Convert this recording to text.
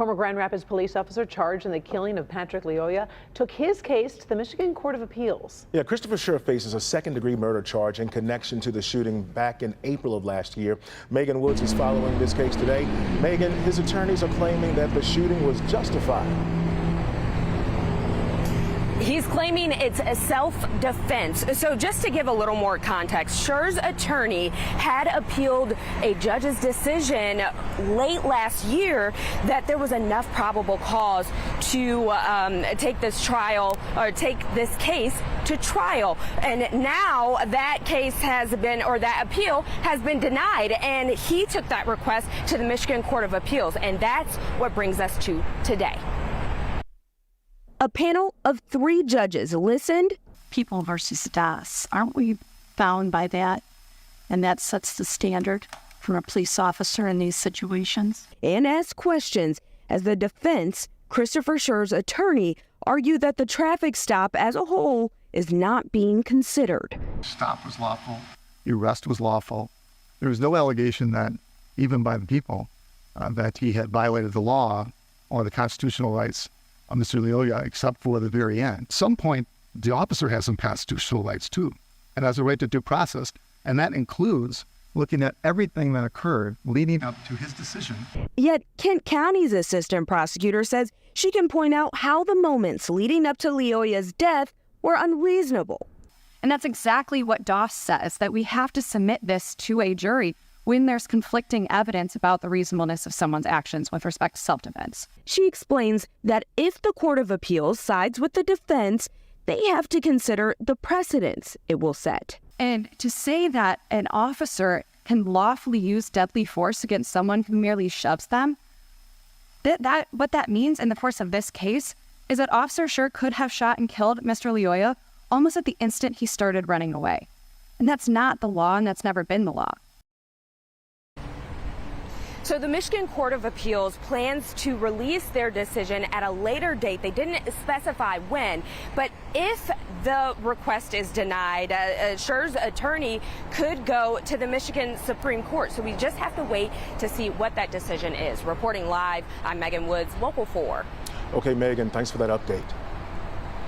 Former Grand Rapids police officer charged in the killing of Patrick Lyoya took his case to the Michigan Court of Appeals. Yeah, Christopher Scher faces a second-degree murder charge in connection to the shooting back in April of last year. Megan Woods is following this case today. Megan, his attorneys are claiming that the shooting was justified. He's claiming it's a self-defense. So just to give a little more context, Scher's attorney had appealed a judge's decision late last year that there was enough probable cause to take this case to trial. And now that case has been, or that appeal has been denied, and he took that request to the Michigan Court of Appeals, and that's what brings us to today. A panel of 3 judges listened. People versus us. Aren't we bound by that? And that sets the standard for a police officer in these situations. And asked questions as the defense, Christopher Scher's attorney, argued that the traffic stop as a whole is not being considered. Stop was lawful. The arrest was lawful. There was no allegation that, even by the people, that he had violated the law or the constitutional rights of Mr. Lyoya, except for the very end. At some point, the officer has some constitutional rights too, and has a right to due process, and that includes looking at everything that occurred leading up to his decision. Yet Kent County's assistant prosecutor says she can point out how the moments leading up to Lyoya's death were unreasonable. And that's exactly what Doss says, that we have to submit this to a jury when there's conflicting evidence about the reasonableness of someone's actions with respect to self-defense. She explains that if the Court of Appeals sides with the defense, they have to consider the precedents it will set. And to say that an officer can lawfully use deadly force against someone who merely shoves them, what that means in the course of this case is that Officer Scher could have shot and killed Mr. Lyoya almost at the instant he started running away. And that's not the law, and that's never been the law. So the Michigan Court of Appeals plans to release their decision at a later date. They didn't specify when, but if the request is denied, Scher's attorney could go to the Michigan Supreme Court. So we just have to wait to see what that decision is. Reporting live, I'm Megan Woods, Local 4. Okay, Megan, thanks for that update.